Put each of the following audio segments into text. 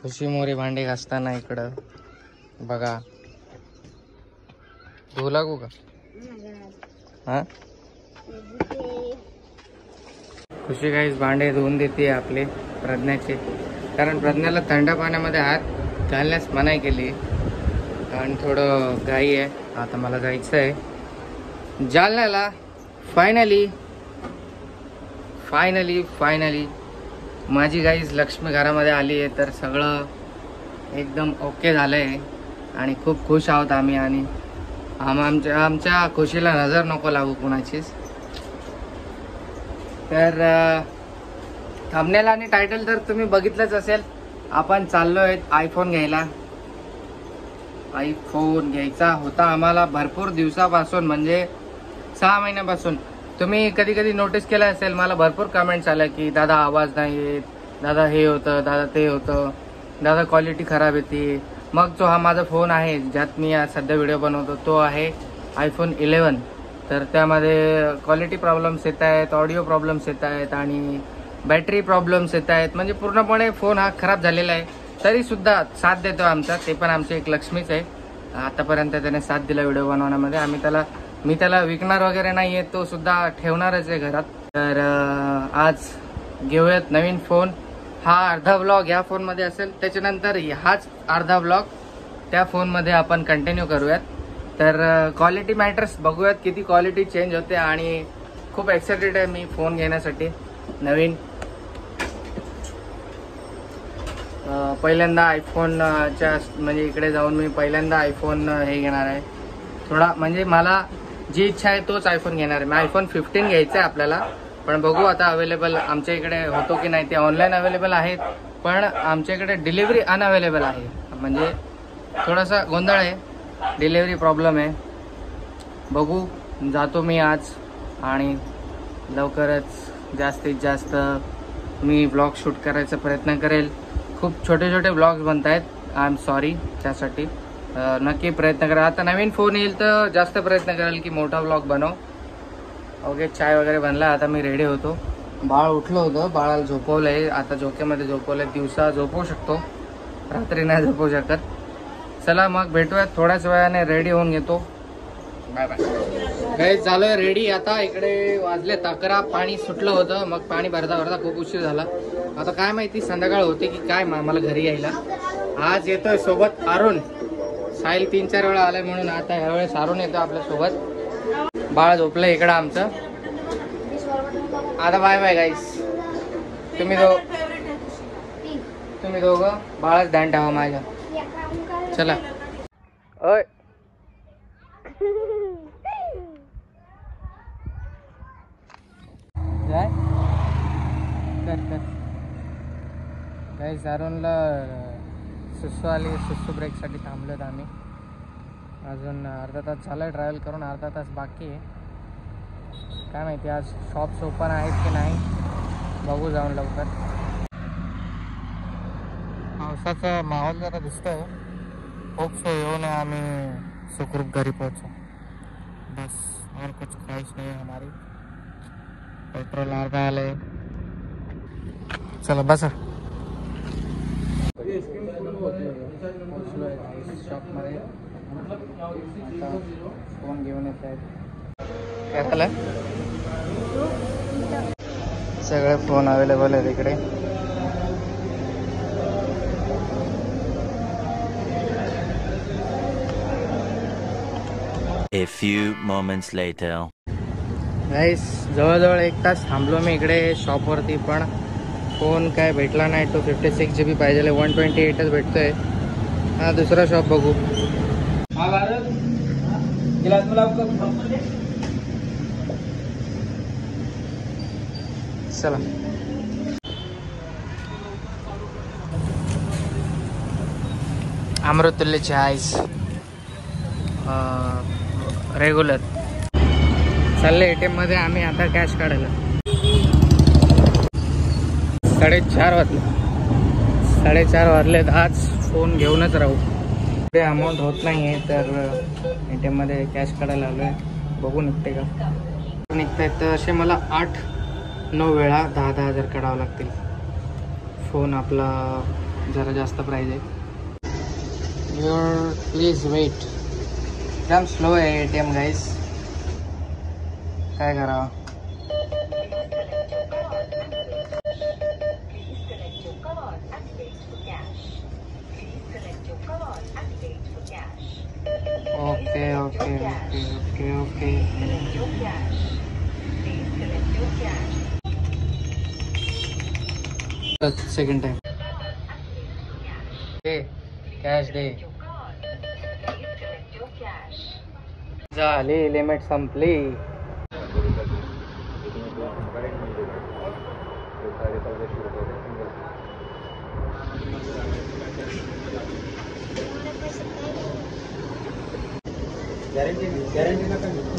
खुशी मोरे भांडे घासताना इकडं बघा. धुवू लागू का? हा, खुशी गाईस भांडे धुवून देते आपले प्रज्ञाचे, कारण प्रज्ञाला थंड पाण्यामध्ये हात घालण्यास मनाई केली आणि थोडं घाई आहे. आता मला जायचं आहे जालन्याला. फायनली माझी गाईस लक्ष्मी घरामध्ये आली आहे, तर सगळं एकदम ओके झालं आहे आणि खूप खुश आहोत आम्ही. आणि आमच्या खुशीला नजर नको लागू कोणाचीच. तर थंबनेल आणि टायटल तर तुम्ही बघितलंच असेल. आपण चाललोय आयफोन घ्यायला. आयफोन घ्यायचा होता आम्हाला भरपूर दिवसापासून, म्हणजे 6 महिन्यापासून. तुम्ही कधी कधी नोटीस केलं असेल, मला भरपूर कमेंट्स आल्या की दादा आवाज नाही येत, दादा हे होतं, दादा ते होतं, दादा क्वालिटी खराब येते. मग जो हा माझा फोन आहे ज्यात मी सध्या व्हिडिओ बनवतो तो आहे आयफोन 11. तर त्यामध्ये क्वालिटी प्रॉब्लेम्स येत आहेत, ऑडिओ प्रॉब्लेम्स येत आहेत आणि बॅटरी प्रॉब्लेम्स येत आहेत. म्हणजे पूर्णपणे फोन हा खराब झालेला आहे. तरी सुद्धा साथ देतो आमचा, ते पण आमची एक लक्ष्मीच आहे. आतापर्यंत त्याने साथ दिला व्हिडिओ बनवण्यामध्ये. मी त्याला विकणार वगैरे नाही आहे, तो सुद्धा ठेवणारच आहे घरात. तर आज घेऊयात नवीन फोन. हा अर्धा ब्लॉग ह्या फोनमध्ये असेल, त्याच्यानंतर हाच अर्धा ब्लॉग त्या फोनमध्ये आपण कंटिन्यू करूयात. तर क्वालिटी मॅटर्स बघूयात, किती क्वालिटी चेंज होते. आणि खूप एक्सायटेड आहे मी फोन घेण्यासाठी नवीन. पहिल्यांदा आयफोनच्या म्हणजे इकडे जाऊन मी पहिल्यांदा आयफोन हे घेणार आहे. थोडा म्हणजे मला जी इच्छा आहे तोच आयफोन घेणार आहे. मी आयफोन 15 घ्यायचा आहे आपल्याला, पण बघू आता अवेलेबल आमच्या इकडे होतो की नाही. ते ऑनलाईन अवेलेबल आहेत, पण आमच्या इकडे डिलिव्हरी अनअवेलेबल आहे. म्हणजे थोडासा गोंधळ आहे, डिलिव्हरी प्रॉब्लेम आहे. बघू, जातो मी आज आणि लवकरच जास्तीत जास्त मी ब्लॉग शूट करायचा प्रयत्न करेल. खूप छोटे छोटे ब्लॉग्स बनत आहेत, आय एम सॉरी त्यासाठी. नक्की प्रयत्न करा. आता नवीन फोन येईल तर जास्त प्रयत्न करेल की मोठा ब्लॉग बनव. ओके, चाय वगैरे बनला, आता मी रेडी होतो. बाळ उठलं होतं, बाळाला झोपवलंय, आता झोक्यामध्ये झोपवलंय. दिवसा झोपवू शकतो, रात्री नाही झोपवू शकत. चला मग भेटूयात थोड्याच वेळाने, रेडी होऊन घेतो. बाय बाय गाईस. झालोय रेडी आता. इकडे वाजले 11, पाणी सुटलं होतं, मग पाणी भरता खूप उशीर झाला. आता काय माहिती संध्याकाळ होते की काय मला घरी यायला. आज येतोय सोबत अरुण. साहिल 3-4 वेळा आलाय म्हणून आता ह्यावेळेस अरुण येतो आपल्या सोबत. बाळ झोपलं इकडं आमचं. आता बाय बाय गाईस. तुम्ही दोघं बाळच ध्यान ठेवा माझ्या. चला. ओय काय कर गाईस. अरुणला सुसू आली, सुसू ब्रेकसाठी थांबलोत आम्ही. अजून अर्धा तास झालाय ट्रॅव्हल करून, अर्धा तास बाकी आहे. काय माहिती आज शॉप्स ओपन आहेत की नाही, बघू जाऊन लवकर. पावसाचा माहोल जरा दिसतोय. होप सो येऊन आम्ही सुखरूप घरी पोहोचू. बस और कुछ ख्वाहिश नहीं है हमारी. पेट्रोल अर्धा आलंय. चला बसा. शॉपमध्ये आता फोन घेऊन येत आहेत. काय झालं? सगळे फोन अवेलेबल आहेत इकडे. A few moments later. गाईस जवळजवळ 1 तास थांबलो मी इकडे शॉपवरती, पण फोन काय भेटला नाही. 256 GB पाहिजे, 128च भेटतोय. हा दुसरा शॉप बघू. चला. अमृतुल्य चहाईस रेग्युलर. चालले ATM मध्ये आम्ही आता कॅश काढायला. 4:30 वाजलेत. आज फोन घेऊनच राहू. ते अमाऊंट होत नाही आहे, तर ATM मध्ये कॅश काढायला आलो आहे. बघू निघते का. निघतायत तर असे मला 8-9 वेळा 10,000 काढावं लागतील. फोन आपला जरा जास्त प्राइस आहे. Your please wait. एकदम स्लो आहे ATM गाईस, काय करावं. Okay okay okay okay okay. Second time दे कॅश दे. झाली लिमिट संपली.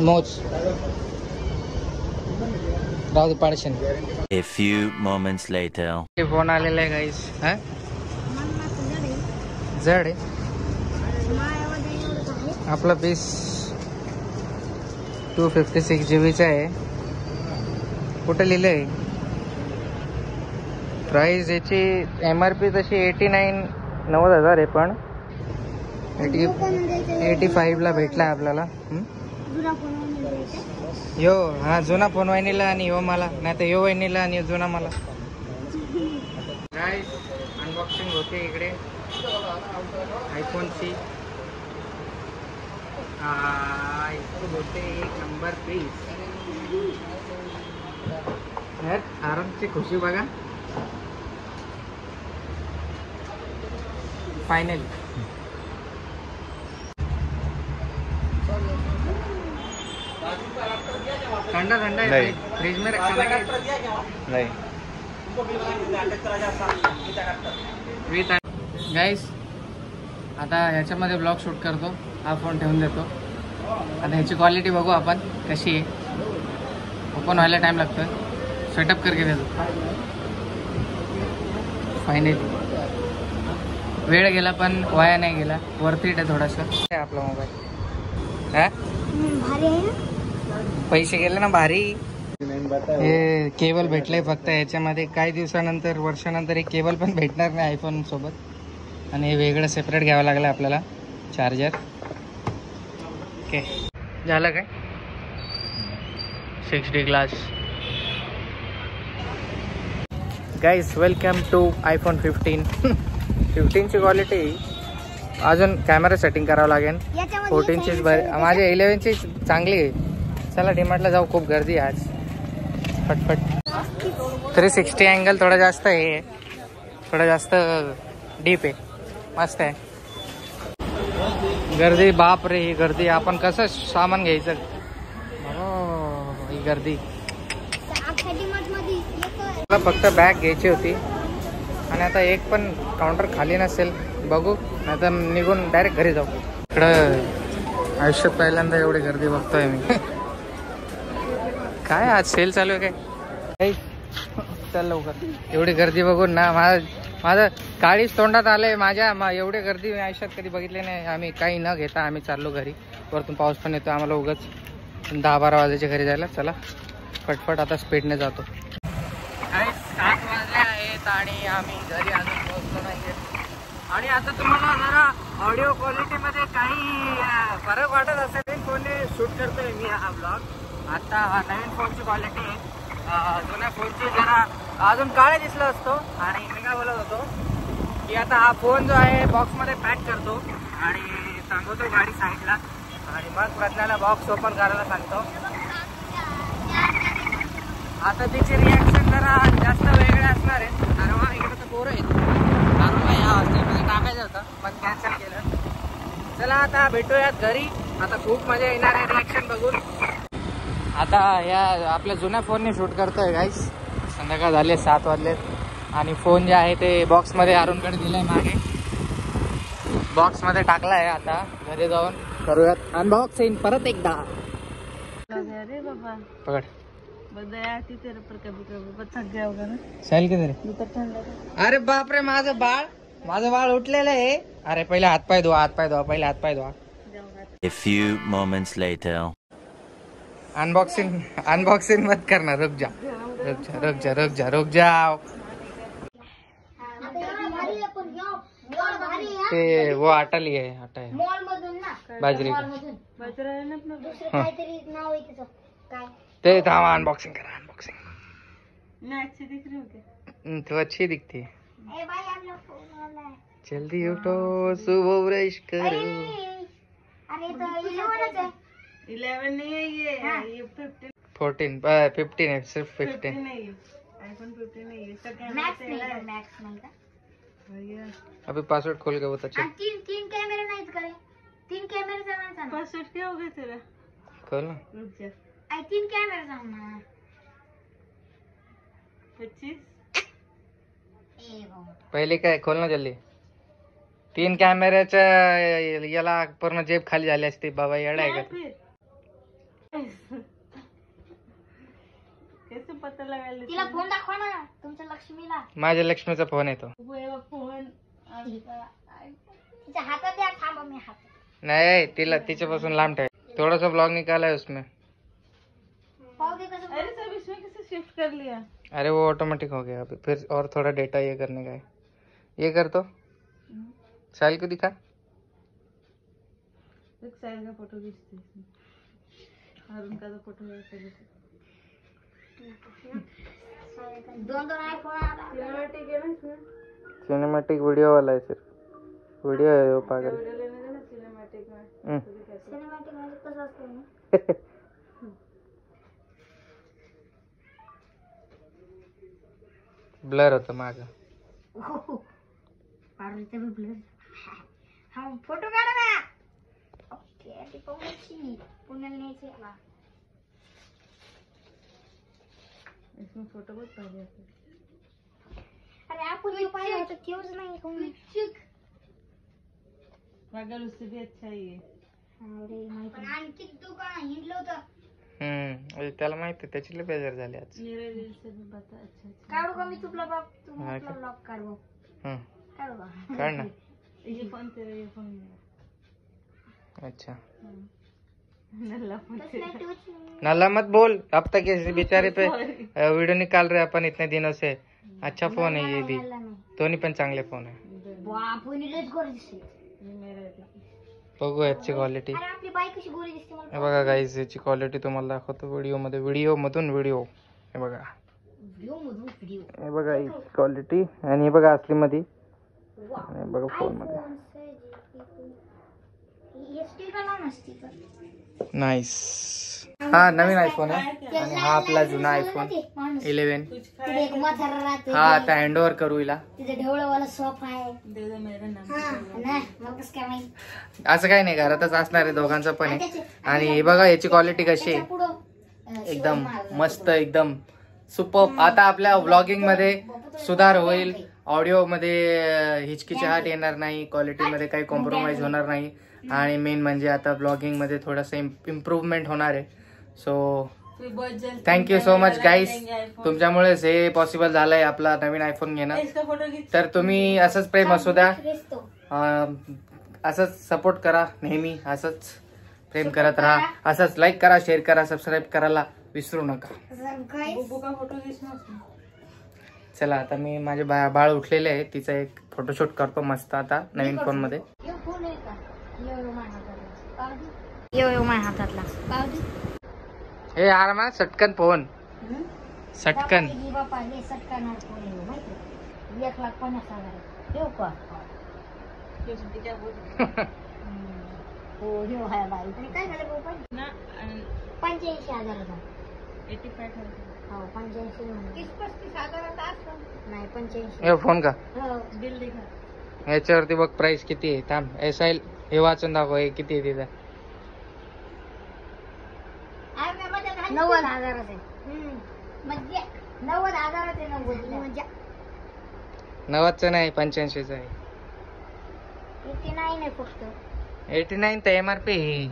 मोज राहू दे पाडशन. A few moments later. Phone आलेला आहे गाईस. हा जड आहे आपला पीस. 256 GB आहे. कुठं लिहिलं आहे प्राइस याची. MRP तशी 90,000 आहे, पण 85ला भेटला आपल्याला. यो हा जुना फोन वहिनीला आणि यो मला, नाही तर यो वहिनीला आणि जुना मला. गाईस अनबॉक्सिंग होते इकडे आयफोनची. होते एक नंबर पीस. आरामची खुशी बघा. फायनली ठंडा ठंडा है. फ्रिज में रखा नहीं. विथ गाईस आता ह्याच्यामध्ये ब्लॉग शूट करतो. हा फोन ठेवून देतो. आता ह्याची क्वालिटी बघू आपण कशी आहे. ओपन व्हायला टाइम लागतोय. सेटअप करके देतो. फायनली वेळ गेला पण वाया नाही गेला. वर्थ इट आहे थोडासा. आपला मोबाईल हा पैसे गेले ना भारी. हे केबल भेटलंय फक्त ह्याच्यामध्ये. काही दिवसानंतर वर्षानंतर एक केबल पण भेटणार नाही आयफोन सोबत. आणि हे वेगळं सेपरेट घ्यावं लागलं आपल्याला चार्जर. ओके झालं काय. 6D glass. Guys welcome to iPhone 15. 15ची क्वालिटी अजून कॅमेरा सेटिंग करावं लागेल. 14ची माझ्या 11ची चांगली आहे. चला डीमार्टला जाऊ. खूप गर्दी आहे आज. फटफट. 360 अँगल थोडा जास्त आहे. थोडा जास्त डीप आहे. मस्त आहे. गर्दी बाप रे. ही गर्दी. आपण कसं सामान घ्यायचं. ही गर्दी. मला फक्त बॅग घ्यायची होती आणि आता एक पण काउंटर खाली नसेल. बघू नाही तर निघून डायरेक्ट घरी जाऊ. इकडं आयुष्यात पहिल्यांदा एवढी गर्दी बघतोय मी. काय आज सेल चालू आहे काय. चल लवकर. एवढी गर्दी बघून ना माझं काळीच तोंडात आलंय माझ्या. एवढी गर्दी मी आयुष्यात कधी बघितली नाही. आम्ही काही न घेता आम्ही चाललो घरी. वरतून पाऊस पण येतो आम्हाला उगाच. 10-12 वाजायच्या घरी जायला. चला फटफट आता स्पीडने जातो. 7 वाजले आहेत आणि आम्ही घरी अजून पोहोचलो नाही. आणि आता तुम्हाला जरा ऑडिओ क्वालिटीमध्ये काही फरक वाटत असेल. फोनने शूट करतोय मी हा ब्लॉग. आता नवीन फोनची क्वालिटी आहे. जुन्या फोनची जरा अजून काळे दिसलं असतो. आणि मी काय बोलत होतो की आता हा फोन जो आहे बॉक्समध्ये पॅक करतो आणि सांगतो गाडी साईडला. आणि मग प्रज्ञाला बॉक्स ओपन करायला सांगतो. आता तिची रिॲक्शन जरा जास्त वेगळे असणार आहे. कारण इकडे तर पोरं आहेत. कारण या हॉस्टेलमध्ये टाकायचं होतं पण कॅन्सल केलं. चला आता भेटूयात घरी. आता खूप मजा येणार आहे रिॲक्शन बघून. आता या आपल्या जुन्या फोनने शूट करतोय गाईस. संध्याकाळ झाले 7 वाजलेत. आणि फोन जे आहे ते बॉक्समध्ये अरुणकडे दिलाय. मागे बॉक्समध्ये टाकला आहे. आता घरी जाऊन करूयात अनबॉक्सिंग परत एकदा. पकड चाल की तरी. अरे बापरे माझं बाळ उठलेलं आहे. अरे पहिले हातपाय धुवा. पहिले हातपाय धुवा. A few moments later. Unboxing मत करना. रुक जा. ते वो आटा लिया है, आटा है मॉल मधून ना, बाजरी का. दुसरं काहीतरी नाव आहे त्याचं काय. ते थांबा, अनबॉक्सिंग करा, अनबॉक्सिंग. अच्छी दिख रही हो क्या? तो अच्छी दिखती है. ए भाई आपला फोन आला है. जल्दी उठो, सुबह ब्रश करो. अरे तो 11 आहे. 11 नहीं है ये, हाँ। ये 15 15 है, सिर्फ 15. नहीं है, iPhone 15 नहीं है, इसका मॅक्स कैमरा नाही, मॅक्स नाही का. भैया अभी पासवर्ड खोल के बहुत अच्छा. आणि तीन कॅमेरे नाहीत करे. 3 कॅमेरे जमायचा ना. पासवर्ड क्या हो गया तेरा? खोल ना. रुक जा. 3 कॅमेरे जमा. 25 ए भाऊ. पहिले काय, खोल ना जल्दी. 3 कॅमेऱ्याच्या याला पूर्ण जेब खाली झाली असते. बाबा येडा आहे का? फिर कैसे पता लगा ले? तिला फोन दाखवा ना तुमच्या लक्ष्मीला. माझ्या लक्ष्मीचा फोन येतो. वो फोन तिच्या हातात द्या, थांबा मी हात. नाही, तिला तिच्यापासून लांब ठेव. थोड़ा सा ब्लॉग निकाला है उसमें. पाहू दे कसं. अरे सब इसमें कैसे शिफ्ट कर लिया? अरे वो ऑटोमेटिक हो गया. अभी फिर और थोड़ा डेटा ये करने का है. ये कर तो साहिल को दिखा. एक साइड का फोटो खींचते इसमें, और उनका तो फोटो है ऐसे. दोन आयफोन आला. सिनेमैटिक है ना इसमें? सिनेमैटिक वीडियो वाला है, सिर्फ वीडियो है वो पागल. वीडियो लेने देना सिनेमैटिक में. सिनेमॅटिक मध्ये कसं असतं ना. ब्लर होतं माग. पार्टीचा बी ब्लर. हा फोटो काढा ना. ओके ती पाहुण्याची पुण्याला न्यायची आहे. इसमें फोटो बहुत पहले आते. अरे आपण जो पाहिलं होतं तेच नाही कोणी. मगर उससे भी अच्छा ही है. अरे माहिती आणखी दुकान हिंडलं होतं. त्याला माहिती, त्याची लय बेजार झाली आज. मेरे रील से भी बता अच्छा अच्छा. काढू का मी तुला ब्लॉग. तू हा आपला का? ब्लॉग काढू. हम्म, काढू का. काढ ना. ये फोन तेरा, ये फोन मेरा. अच्छा, नल्ला फोन तसं तेरा. नाही ठेवायची. नाला मत बोल. अब तक इस बेचारे पे वीडियो निकाल रहे अपन इतने दिनों से. अच्छा फोन है ये भी. मला नाही. दोन्ही पण चांगले फोन आहे. बापूनी लयच गोरी दिसते. ये मेरा है. बघू याची क्वालिटी. अरे आपली बाई कशी गोरी दिसते मला. हे बघा गाईज, याची क्वालिटी तुम्हाला दाखवतो व्हिडिओ मध्ये. व्हिडिओ मधून व्हिडिओ. हे बघा, व्हिडिओ मधून व्हिडिओ. हे बघा याची क्वालिटी. आणि हे बघा असली मध्ये. हे बघा फोन मध्ये. हे स्टिकर लाव ना, स्टिकर. नाईस. हा नवीन आयफोन आहे आणि हा आपला जुना आयफोन 11. तिथे एक म्हातारा राहतो. हा आता हँडओव्हर करू हिला. तिथे ढवळवाला सोफा आहे. दे दे मेरा नाम. हा ना, मग कसं काय माहिती. असं काही नाही, घरातच असणार आहे दोघांचं पण आहे. आणि हे बघा याची क्वालिटी कशी आहे. पुढं एकदम मस्त, एकदम सुपर. आता आपल्या व्लॉगिंग मध्ये सुधार होईल. ऑडिओ मध्ये हिचकिचाहट येणार नाही. क्वालिटी मध्ये काही कॉम्प्रोमाइज होणार नाही. आणि मेन म्हणजे आता ब्लॉगिंग मध्ये थोडंसं इम्प्रूव्हमेंट होणार आहे. सो थँक्यू सो मच गाईस. तुमच्यामुळेच हे पॉसिबल झालंय आपला नवीन आयफोन घेणं. इसका फोटो खींच. तर तुम्ही असंच प्रेम असू द्या, दिसतो. असंच सपोर्ट करा, नेहमी असंच प्रेम करत राहा. असंच लाईक करा, शेअर करा, सबस्क्राईब करायला विसरू नका. बुबू का फोटो खींचना उसमें. चला आता मी माझे बाळ उठलेले आहे. तिचा एक फोटोशूट करतो मस्त आता नवीन फोन मध्ये. फोन आहे का. यो माझ्या हातातला. हे यार मला सटकन फोन. सटकन. बापा हे सटकन फोन आहे माहिती. 1,50,000 येऊ का. हो हे हाय बाई. तरी काय झालं बाबा. ना 85,000चा. 85,000. हो 85 म्हणजे 30-35,000 असतो. नाही 85. हे फोन का. हो बिल दिखा. याच्यावरती बघ प्राइस किती आहे. थांब एसआय हे वाचून दाखव. हे किती आहे तिथं. 90,000चे. म्हणजे 90,000चे. 90 90चं नाही, 85चं आहे. 89 आहे फक्त. 89 तर एमआरपी आहे,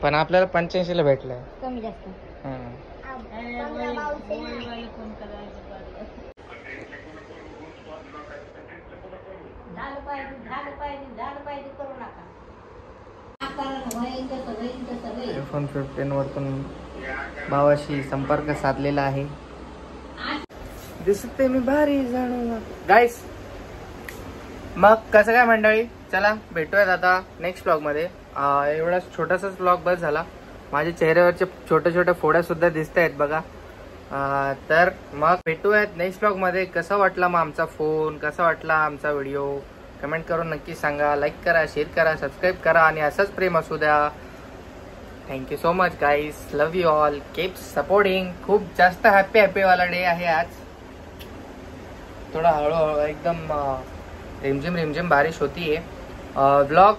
पण आपल्याला 85ला भेटलंय. कमी जास्त. अरे वही वाले फोन करायचं. झालं पाहिजे करू नका. आयफोन 15 वरतून भावाशी संपर्क साधलेला आहे. दिसते मी भारी जाणून गाईस. मग कसं काय मंडळी, चला भेटूयात आता नेक्स्ट ब्लॉगमध्ये. एवढा छोटासाच ब्लॉग बस झाला. माझ्या चेहऱ्यावरचे छोटे छोटे फोड्या सुद्धा दिसत आहेत बघा. तर मग भेटूयात नेक्स्ट ब्लॉगमध्ये. कसा वाटला मग आमचा फोन, कसा वाटला आमचा व्हिडिओ, कमेंट करून नक्की सांगा. लाईक करा, शेअर करा, सबस्क्राईब करा आणि असंच प्रेम असू द्या. Thank you so much guys, love you all, keep supporting. खूप जास्त हॅपी वाला डे आहे आज. थोडा हळूहळू एकदम रिमझिम बारिश होतीये. ब्लॉग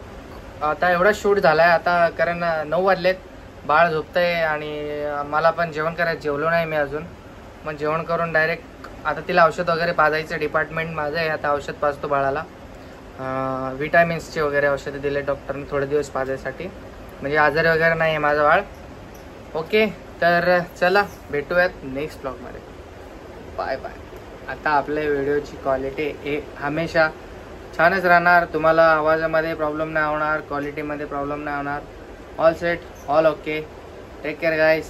आता एवढा शूट झालाय आता, कारण 9 वाजलेत. बाळ झोपतंय आणि मला पण जेवण करायचं, जेवलो नाही मी अजून. मग जेवण करून डायरेक्ट आता तिला औषध वगैरे पाजायचं डिपार्टमेंट माझं आहे. आता औषध पाजतो बाळाला. विटॅमिन्सचे वगैरे औषधं दिले डॉक्टरने थोडे दिवस पाजायसाठी, म्हणजे आजारी वगैरे नाही आहे माझं बाळ. ओके, तर चला भेटूयात नेक्स्ट ब्लॉगमध्ये. Bye bye. आता आपल्या व्हिडिओची क्वालिटी हे हमेशा छानच राहणार. तुम्हाला आवाजामध्ये प्रॉब्लेम नाही होणार, क्वालिटीमध्ये प्रॉब्लेम नाही होणार. All set, all okay. Take care guys.